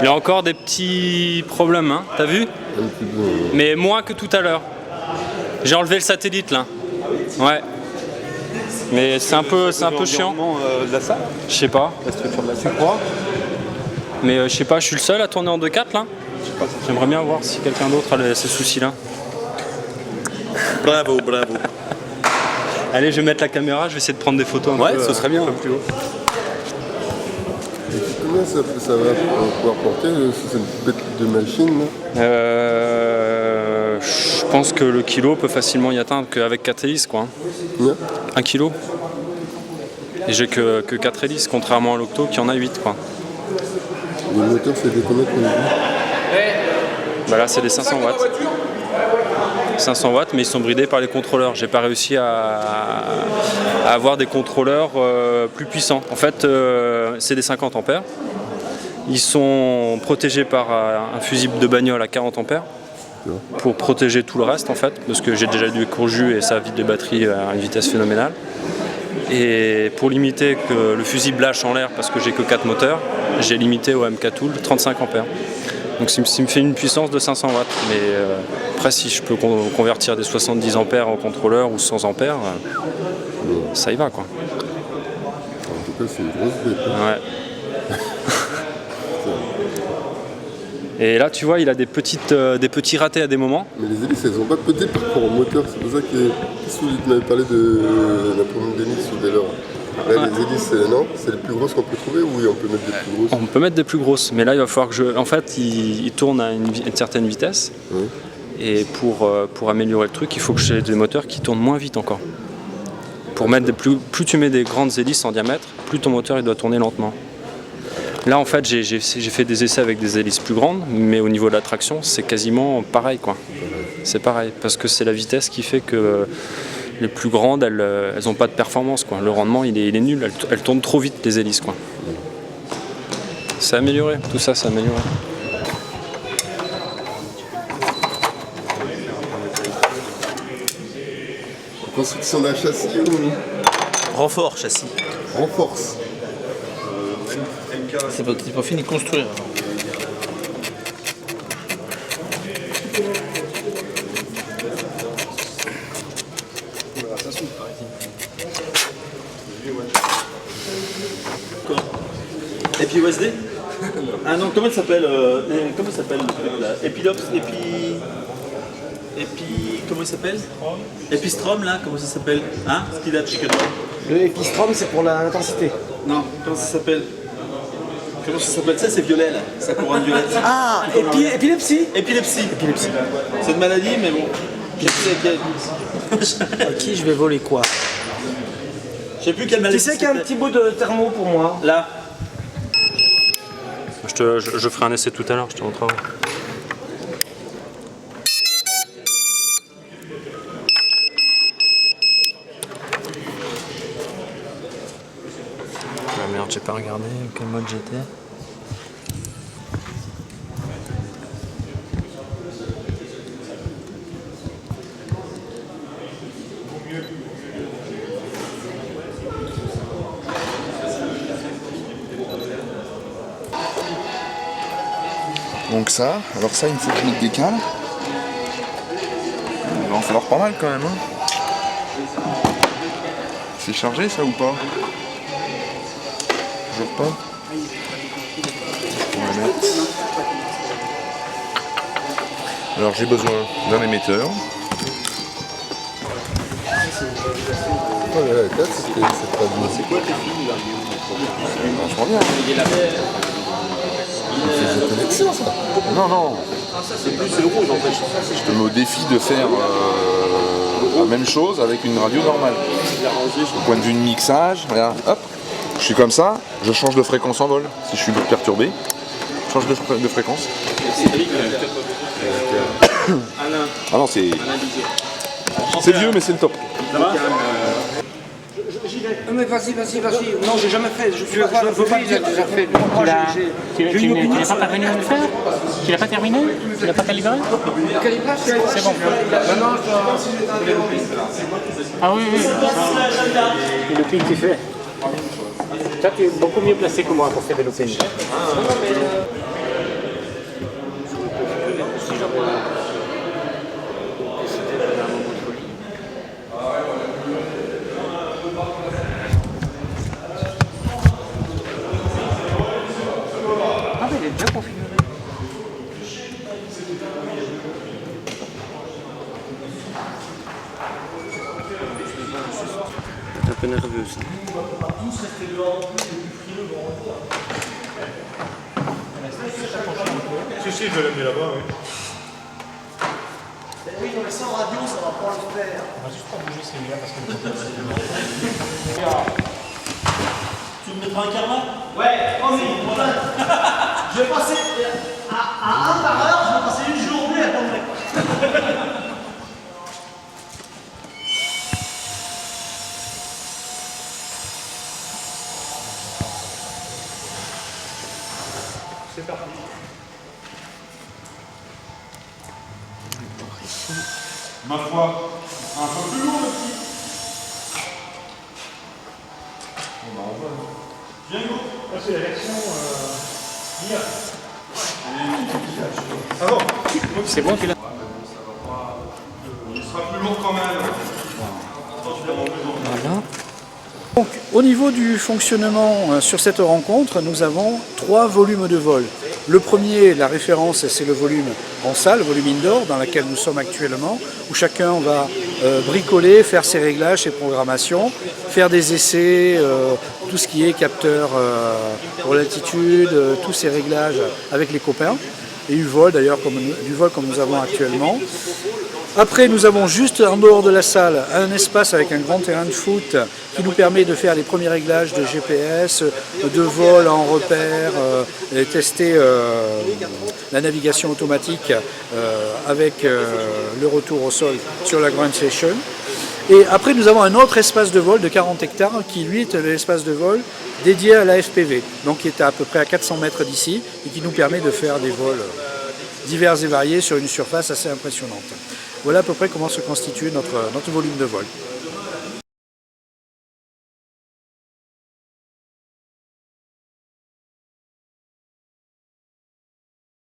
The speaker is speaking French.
Il y a encore des petits problèmes, hein, t'as vu? Mais moins que tout à l'heure. J'ai enlevé le satellite là. Ouais. Mais c'est un peu chiant. De la salle, Je sais pas. la structure de la salle. Tu crois? Mais je sais pas, je suis le seul à tourner en 2/4 là. J'aimerais bien voir si quelqu'un d'autre a ces soucis là. Bravo, bravo. Allez, je vais mettre la caméra, je vais essayer de prendre des photos un peu. Ouais, ce serait bien. Un peu plus haut. Et combien ça va pouvoir porter cette bête de machine là? Je pense que le kilo peut facilement y atteindre qu'avec 4 hélices quoi. Combien? 1 kilo. Et j'ai que 4 hélices, contrairement à l'Octo qui en a 8 quoi. Le moteur c'est des combien qu'on a dit? Bah là c'est des 500 watts. 500 watts mais ils sont bridés par les contrôleurs. J'ai pas réussi à avoir des contrôleurs plus puissants. En fait c'est des 50 ampères. Ils sont protégés par un fusible de bagnole à 40 ampères pour protéger tout le reste en fait, parce que j'ai déjà du écourt-jus et ça vide les batteries à une vitesse phénoménale. Et pour limiter que le fusible lâche en l'air, parce que j'ai que 4 moteurs, j'ai limité au MK Tool 35 ampères. Donc ça me fait une puissance de 500 watts. Mais après si je peux convertir des 70 ampères en contrôleur ou 100 ampères, ça y va quoi. En tout cas c'est une grosse bête. Ouais. Et là tu vois il a des petits ratés à des moments. Mais les hélices elles ont pas pété par rapport au moteur, c'est pour ça que qu'est-ce que tu m'avais parlé de la première d'hélice sur des leurs. Là les hélices non, c'est les plus grosses qu'on peut trouver ou on peut mettre des plus grosses? On peut mettre des plus grosses, mais là il va falloir que en fait il tourne à une certaine vitesse. Oui. Et pour améliorer le truc, il faut que j'ai des moteurs qui tournent moins vite encore. Pour mettre plus tu mets des grandes hélices en diamètre, plus ton moteur il doit tourner lentement. Là en fait j'ai fait des essais avec des hélices plus grandes, mais au niveau de la traction c'est quasiment pareil quoi. C'est pareil, parce que c'est la vitesse qui fait que les plus grandes elles ont pas de performance quoi. Le rendement il est nul, elles tournent trop vite les hélices quoi. C'est amélioré, tout ça c'est amélioré. Construction d'un châssis ou Renfort, châssis. renforce? C'est pas fini de construire. Et puis USD. Ah non, comment il s'appelle le truc là? Epilops, comment il s'appelle? Epistrom là, comment ça s'appelle? Hein? Ce qu'il a de chez Canon. Le épistrum, c'est pour l'intensité. Non, comment ça s'appelle? Comment ça s'appelle? Ça c'est violet là, sa couronne violette. Ah, épilepsie. Épilepsie. C'est une maladie mais bon. À qui je vais voler quoi? Je sais plus quelle maladie. Tu sais qu'il y a un petit bout de thermo pour moi. Là. Je ferai un essai tout à l'heure, je te montrerai. Ah merde, j'ai pas regardé quel mode j'étais. Donc ça, alors ça il me faut que je mette des cales. Il va en falloir pas mal quand même. Hein. C'est chargé ça ou pas? Toujours pas. On va mettre. Alors j'ai besoin d'un émetteur. Oh là là, la tête, c'est pas bien. C'est quoi tes films là? Franchement bien. C'est des connexions ça. Non, non. C'est le rouge en fait. Je te mets au défi de faire la même chose avec une radio normale. Au point de vue de mixage, regarde, hop, je suis comme ça, je change de fréquence en vol. Si je suis perturbé, je change de fréquence. Ah non, c'est vieux mais c'est le top. Ça va? Mais vas-y. Non, j'ai jamais fait. Je veux pas dire que j'ai fait. Tu n'es pas parvenu à le faire? Tu l'as pas terminé? Tu l'as pas calibré? C'est bon. Ah oui. Et le ping tu fais? Toi tu es beaucoup mieux placé que moi pour faire des loopings. c'était un moment de folie. Ah mais il est bien configuré. C'est un peu nerveux ça. Si, je l'ai mis là-bas, oui. Oui, mais sans radio, ça va pas le faire. On va juste pas bouger celui-là parce que... Tu me mettras un karma? Ouais, oh oui, voilà. Je vais passer à 1 par heure, je vais passer une journée à tomber. C'est parti. Ma foi, un peu plus lourd le petit. On va en voir. Viens Hugo. Là c'est la version IA. Ah bon? C'est bon, tu l'as. Il sera plus lourd quand même. Voilà. Donc, au niveau du fonctionnement sur cette rencontre, nous avons 3 volumes de vol. Le premier, la référence, c'est le volume en salle, le volume indoor, dans lequel nous sommes actuellement, où chacun va bricoler, faire ses réglages, ses programmations, faire des essais, tout ce qui est capteur pour l'altitude, tous ces réglages avec les copains, et du vol d'ailleurs, comme nous avons actuellement. Après, nous avons juste en dehors de la salle un espace avec un grand terrain de foot qui nous permet de faire les premiers réglages de GPS, de vol en repère, et tester la navigation automatique avec le retour au sol sur la Ground Station. Et après, nous avons un autre espace de vol de 40 hectares qui, lui, est l'espace de vol dédié à la FPV, donc qui est à peu près à 400 mètres d'ici et qui nous permet de faire des vols divers et variés sur une surface assez impressionnante. Voilà à peu près comment se constitue notre volume de vol.